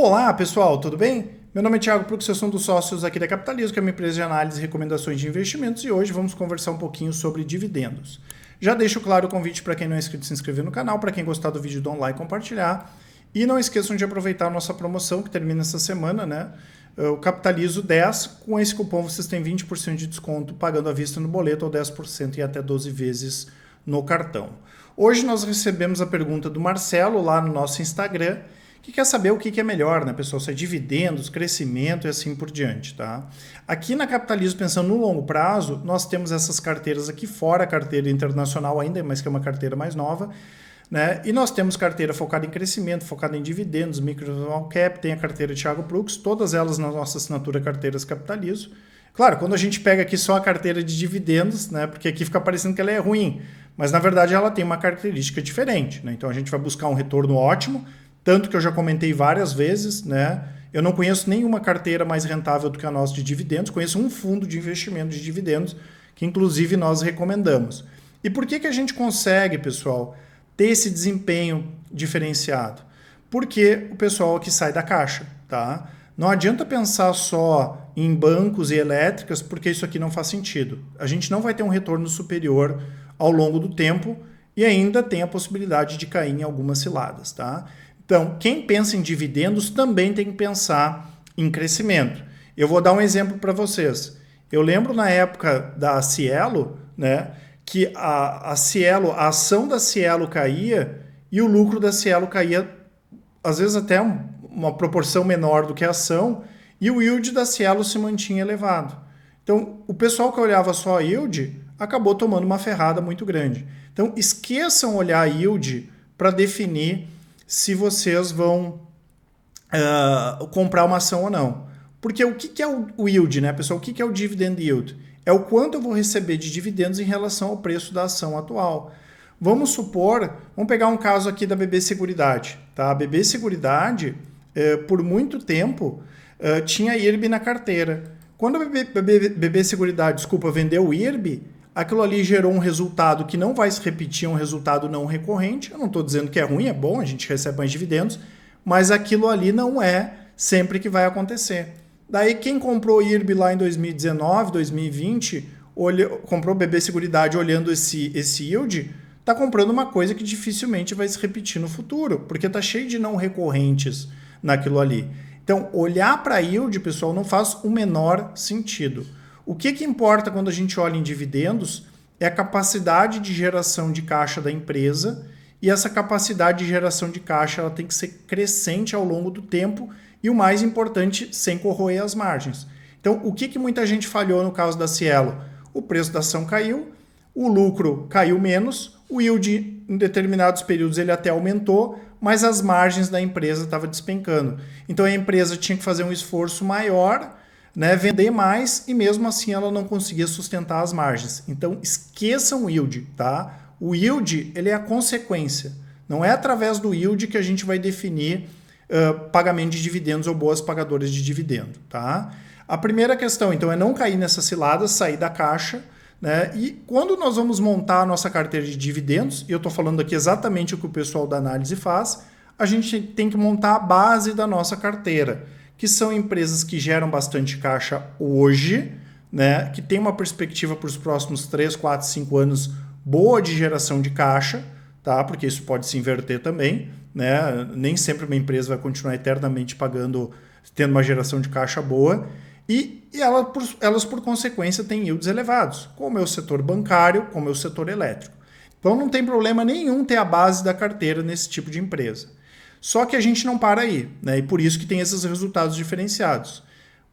Olá, pessoal, tudo bem? Meu nome é Thiago Prux, eu sou um dos sócios aqui da Capitalismo, que é uma empresa de análise e recomendações de investimentos, e hoje vamos conversar um pouquinho sobre dividendos. Já deixo claro o convite para quem não é inscrito se inscrever no canal, para quem gostar do vídeo, dá um like e compartilhar. E não esqueçam de aproveitar a nossa promoção, que termina essa semana, né? O Capitalizo 10, com esse cupom vocês têm 20% de desconto pagando à vista no boleto ou 10% em até 12 vezes no cartão. Hoje nós recebemos a pergunta do Marcelo lá no nosso Instagram, que quer saber o que é melhor, né, pessoal? Se é dividendos, crescimento e assim por diante, tá? Aqui na Capitalismo, pensando no longo prazo, nós temos essas carteiras aqui fora, a carteira internacional ainda, mas que é uma carteira mais nova, né? E nós temos carteira focada em crescimento, focada em dividendos, micro small cap, tem a carteira Thiago Prux, todas elas na nossa assinatura Carteiras Capitalismo. Claro, quando a gente pega aqui só a carteira de dividendos, né, porque aqui fica parecendo que ela é ruim, mas na verdade ela tem uma característica diferente, né? Então a gente vai buscar um retorno ótimo, tanto que eu já comentei várias vezes, né? Eu não conheço nenhuma carteira mais rentável do que a nossa de dividendos, conheço um fundo de investimento de dividendos, que inclusive nós recomendamos. E por que a gente consegue, pessoal, ter esse desempenho diferenciado? Porque o pessoal aqui sai da caixa, tá? Não adianta pensar só em bancos e elétricas, porque isso aqui não faz sentido. A gente não vai ter um retorno superior ao longo do tempo e ainda tem a possibilidade de cair em algumas ciladas, tá? Então, quem pensa em dividendos também tem que pensar em crescimento. Eu vou dar um exemplo para vocês. Eu lembro na época da Cielo, né, que a Cielo, a ação da Cielo caía e o lucro da Cielo caía, às vezes até uma proporção menor do que a ação, e o yield da Cielo se mantinha elevado. Então, o pessoal que olhava só a yield acabou tomando uma ferrada muito grande. Então, esqueçam olhar a yield para definir se vocês vão comprar uma ação ou não. Porque o que é o yield, né, pessoal? O que é o dividend yield? É o quanto eu vou receber de dividendos em relação ao preço da ação atual. Vamos pegar um caso aqui da BB Seguridade. Tá? A BB Seguridade, por muito tempo, tinha IRB na carteira. Quando a BB Seguridade, vendeu o IRB, aquilo ali gerou um resultado que não vai se repetir, um resultado não recorrente. Eu não estou dizendo que é ruim, é bom, a gente recebe mais dividendos, mas aquilo ali não é sempre que vai acontecer. Daí quem comprou IRB lá em 2019, 2020, comprou BB Seguridade olhando esse yield, está comprando uma coisa que dificilmente vai se repetir no futuro, porque está cheio de não recorrentes naquilo ali. Então, olhar para yield, pessoal, não faz o menor sentido. O que importa quando a gente olha em dividendos é a capacidade de geração de caixa da empresa, e essa capacidade de geração de caixa ela tem que ser crescente ao longo do tempo e, o mais importante, sem corroer as margens. Então, o que muita gente falhou no caso da Cielo? O preço da ação caiu, o lucro caiu menos, o yield em determinados períodos ele até aumentou, mas as margens da empresa estavam despencando. Então, a empresa tinha que fazer um esforço maior, né, vender mais, e mesmo assim ela não conseguia sustentar as margens. Então esqueçam o yield, tá? O yield ele é a consequência. Não é através do yield que a gente vai definir pagamento de dividendos ou boas pagadoras de dividendo, tá? A primeira questão, então, é não cair nessa cilada, sair da caixa, né? E quando nós vamos montar a nossa carteira de dividendos, e eu estou falando aqui exatamente o que o pessoal da análise faz, a gente tem que montar a base da nossa carteira, que são empresas que geram bastante caixa hoje, né, que tem uma perspectiva para os próximos 3, 4, 5 anos boa de geração de caixa, tá? Porque isso pode se inverter também, né? Nem sempre uma empresa vai continuar eternamente tendo uma geração de caixa boa, e elas por consequência têm yields elevados, como é o setor bancário, como é o setor elétrico. Então não tem problema nenhum ter a base da carteira nesse tipo de empresa. Só que a gente não para aí, né? E por isso que tem esses resultados diferenciados.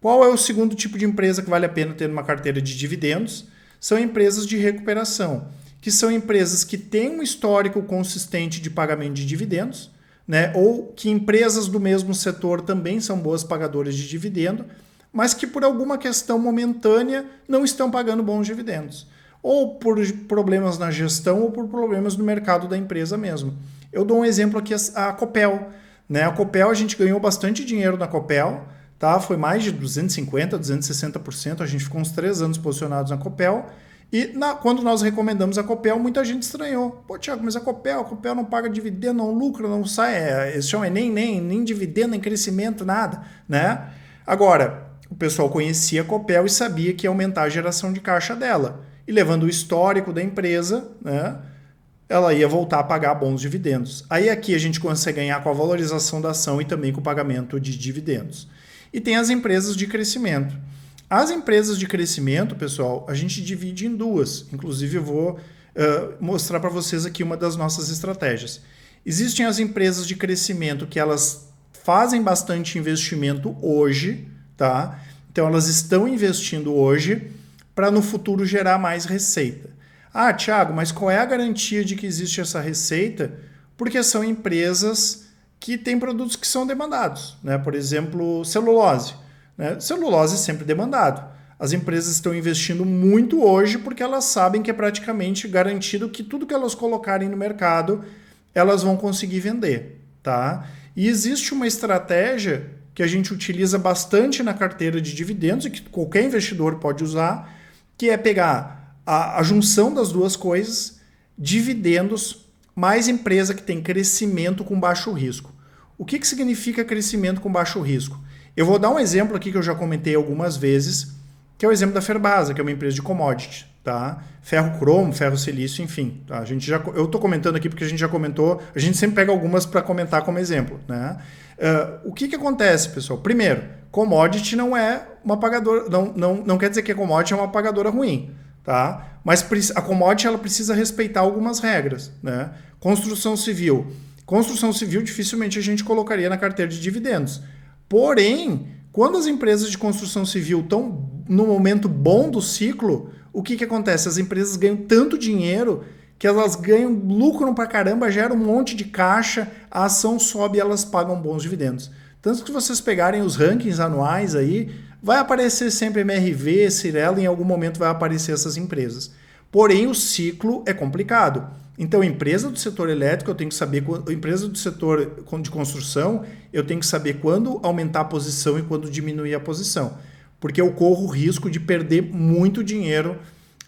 Qual é o segundo tipo de empresa que vale a pena ter numa carteira de dividendos? São empresas de recuperação, que são empresas que têm um histórico consistente de pagamento de dividendos, né? Ou que empresas do mesmo setor também são boas pagadoras de dividendo, mas que por alguma questão momentânea não estão pagando bons dividendos. Ou por problemas na gestão ou por problemas no mercado da empresa mesmo. Eu dou um exemplo aqui, a Copel. Né? A Copel, a gente ganhou bastante dinheiro na Copel, tá? Foi mais de 250%, 260%, a gente ficou uns 3 anos posicionados na Copel, E quando nós recomendamos a Copel, muita gente estranhou. Pô, Thiago, mas a Copel não paga dividendo, não lucra, não sai. Eles chamam nem dividendo, nem crescimento, nada, né? Agora, o pessoal conhecia a Copel e sabia que ia aumentar a geração de caixa dela. E levando o histórico da empresa, né, ela ia voltar a pagar bons dividendos. Aí aqui a gente consegue ganhar com a valorização da ação e também com o pagamento de dividendos. E tem as empresas de crescimento. As empresas de crescimento, pessoal, a gente divide em duas. Inclusive, eu vou mostrar para vocês aqui uma das nossas estratégias. Existem as empresas de crescimento que elas fazem bastante investimento hoje, tá? Então, elas estão investindo hoje para no futuro gerar mais receita. Ah, Thiago, mas qual é a garantia de que existe essa receita? Porque são empresas que têm produtos que são demandados, né? Por exemplo, celulose. Né? Celulose é sempre demandado. As empresas estão investindo muito hoje porque elas sabem que é praticamente garantido que tudo que elas colocarem no mercado, elas vão conseguir vender. Tá? E existe uma estratégia que a gente utiliza bastante na carteira de dividendos e que qualquer investidor pode usar, que é pegar a junção das duas coisas, dividendos mais empresa que tem crescimento com baixo risco. O que significa crescimento com baixo risco? Eu vou dar um exemplo aqui que eu já comentei algumas vezes, que é o exemplo da Ferbasa, que é uma empresa de commodity, tá? Ferro cromo, ferro silício, enfim. Tá? Eu estou comentando aqui porque a gente já comentou, a gente sempre pega algumas para comentar como exemplo, né? O que acontece, pessoal? Primeiro, commodity não é uma pagadora, não quer dizer que a commodity é uma pagadora ruim, tá? Mas a commodity ela precisa respeitar algumas regras, né? Construção civil dificilmente a gente colocaria na carteira de dividendos. Porém, quando as empresas de construção civil estão no momento bom do ciclo, o que acontece? As empresas ganham tanto dinheiro que elas ganham, lucram pra caramba, geram um monte de caixa, a ação sobe e elas pagam bons dividendos. Tanto que vocês pegarem os rankings anuais aí, vai aparecer sempre MRV, Cyrela, em algum momento vai aparecer essas empresas. Porém, o ciclo é complicado. Então, empresa do setor elétrico, eu tenho que saber, empresa do setor de construção, eu tenho que saber quando aumentar a posição e quando diminuir a posição. Porque eu corro o risco de perder muito dinheiro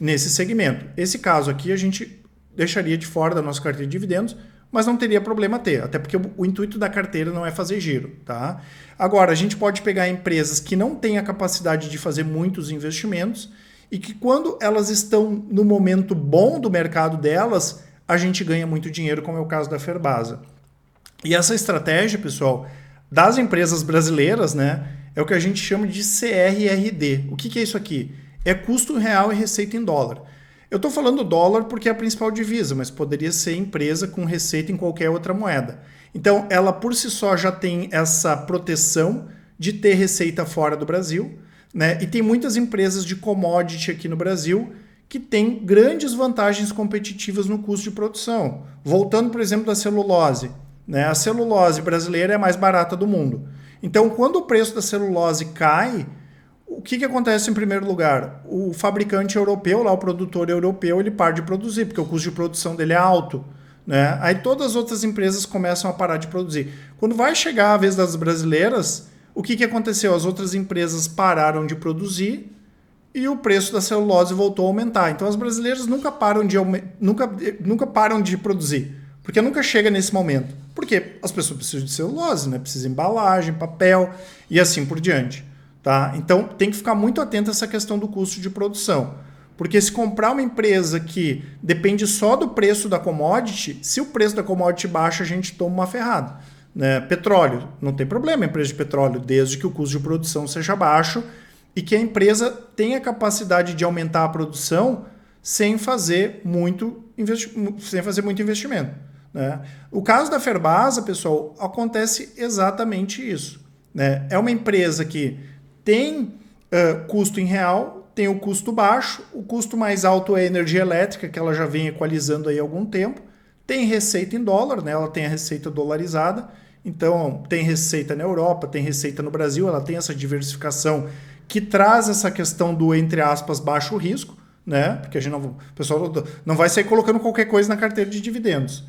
nesse segmento. Esse caso aqui a gente deixaria de fora da nossa carteira de dividendos, mas não teria problema ter, até porque o intuito da carteira não é fazer giro. Tá? Agora, a gente pode pegar empresas que não têm a capacidade de fazer muitos investimentos e que quando elas estão no momento bom do mercado delas, a gente ganha muito dinheiro, como é o caso da Ferbasa. E essa estratégia, pessoal, das empresas brasileiras, né, é o que a gente chama de CRRD. O que é isso aqui? É custo real e receita em dólar. Eu estou falando dólar porque é a principal divisa, mas poderia ser empresa com receita em qualquer outra moeda. Então, ela por si só já tem essa proteção de ter receita fora do Brasil, né? E tem muitas empresas de commodity aqui no Brasil que tem grandes vantagens competitivas no custo de produção. Voltando, por exemplo, da celulose. Né? A celulose brasileira é a mais barata do mundo. Então, quando o preço da celulose cai, o que acontece em primeiro lugar? O fabricante europeu, lá, o produtor europeu, ele para de produzir, porque o custo de produção dele é alto. Né? Aí todas as outras empresas começam a parar de produzir. Quando vai chegar a vez das brasileiras, o que aconteceu? As outras empresas pararam de produzir e o preço da celulose voltou a aumentar. Então as brasileiras nunca param de produzir, porque nunca chega nesse momento. Porque as pessoas precisam de celulose, né? Precisam de embalagem, papel e assim por diante. Tá? Então tem que ficar muito atento a essa questão do custo de produção. Porque se comprar uma empresa que depende só do preço da commodity, se o preço da commodity baixa, a gente toma uma ferrada. Né? Petróleo, não tem problema a empresa de petróleo, desde que o custo de produção seja baixo e que a empresa tenha capacidade de aumentar a produção sem fazer muito investimento. Né? O caso da Ferbasa, pessoal, acontece exatamente isso. Né? É uma empresa que tem custo em real, tem o custo baixo, o custo mais alto é a energia elétrica, que ela já vem equalizando aí há algum tempo, tem receita em dólar, né? Ela tem a receita dolarizada, então tem receita na Europa, tem receita no Brasil, ela tem essa diversificação que traz essa questão do, entre aspas, baixo risco, né? Porque o pessoal não vai sair colocando qualquer coisa na carteira de dividendos.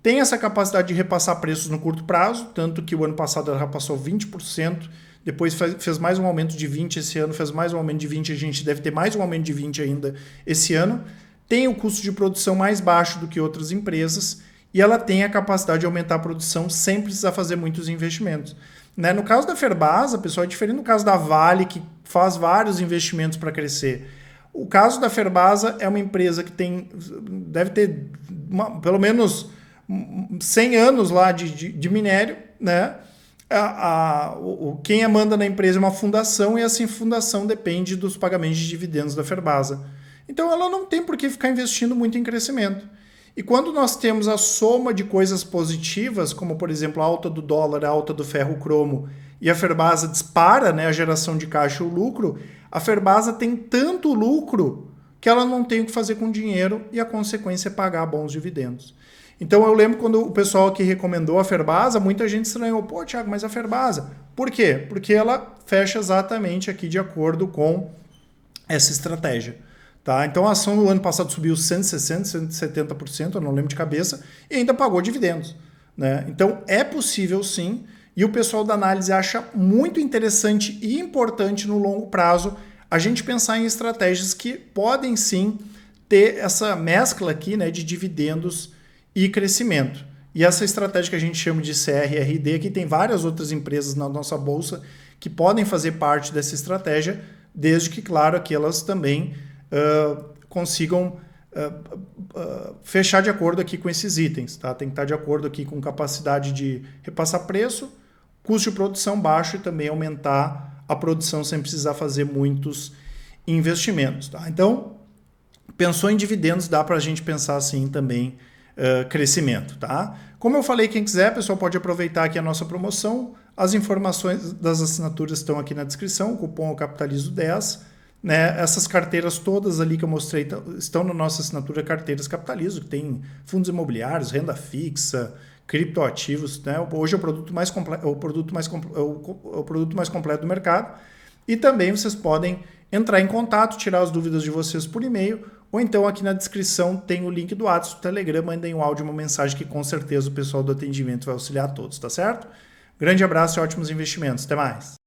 Tem essa capacidade de repassar preços no curto prazo, tanto que o ano passado ela repassou 20% depois fez mais um aumento de 20 esse ano, fez mais um aumento de 20, a gente deve ter mais um aumento de 20 ainda esse ano. Tem o custo de produção mais baixo do que outras empresas e ela tem a capacidade de aumentar a produção sem precisar fazer muitos investimentos. Né? No caso da Ferbasa, pessoal, é diferente do caso da Vale, que faz vários investimentos para crescer. O caso da Ferbasa é uma empresa que deve ter pelo menos 100 anos lá de minério, né? Quem manda na empresa é uma fundação e essa fundação depende dos pagamentos de dividendos da Ferbasa. Então ela não tem por que ficar investindo muito em crescimento. E quando nós temos a soma de coisas positivas, como por exemplo a alta do dólar, a alta do ferro-cromo, e a Ferbasa dispara, né, a geração de caixa e o lucro, a Ferbasa tem tanto lucro que ela não tem o que fazer com dinheiro e a consequência é pagar bons dividendos. Então eu lembro quando o pessoal aqui recomendou a Ferbasa, muita gente estranhou. Pô, Thiago, mas a Ferbasa? Por quê? Porque ela fecha exatamente aqui de acordo com essa estratégia. Tá? Então a ação no ano passado subiu 160%, 170%, eu não lembro de cabeça, e ainda pagou dividendos. Né? Então é possível sim, e o pessoal da análise acha muito interessante e importante no longo prazo a gente pensar em estratégias que podem sim ter essa mescla aqui, né, de dividendos e crescimento. E essa estratégia que a gente chama de CRRD, que tem várias outras empresas na nossa bolsa que podem fazer parte dessa estratégia, desde que, claro, que elas também consigam fechar de acordo aqui com esses itens. Tá? Tem que estar de acordo aqui com capacidade de repassar preço, custo de produção baixo e também aumentar a produção sem precisar fazer muitos investimentos. Tá? Então, pensou em dividendos, dá para a gente pensar assim também crescimento. Tá? Como eu falei, quem quiser, pessoal, pode aproveitar aqui a nossa promoção. As informações das assinaturas estão aqui na descrição, o cupom é o Capitalizo10. Né? Essas carteiras todas ali que eu mostrei estão na nossa assinatura Carteiras Capitalizo, que tem fundos imobiliários, renda fixa, criptoativos. Né? Hoje é o produto mais completo do mercado. E também vocês podem entrar em contato, tirar as dúvidas de vocês por e-mail, ou então aqui na descrição tem o link do WhatsApp, do Telegram, mandem um áudio, uma mensagem que com certeza o pessoal do atendimento vai auxiliar a todos, tá certo? Grande abraço e ótimos investimentos. Até mais!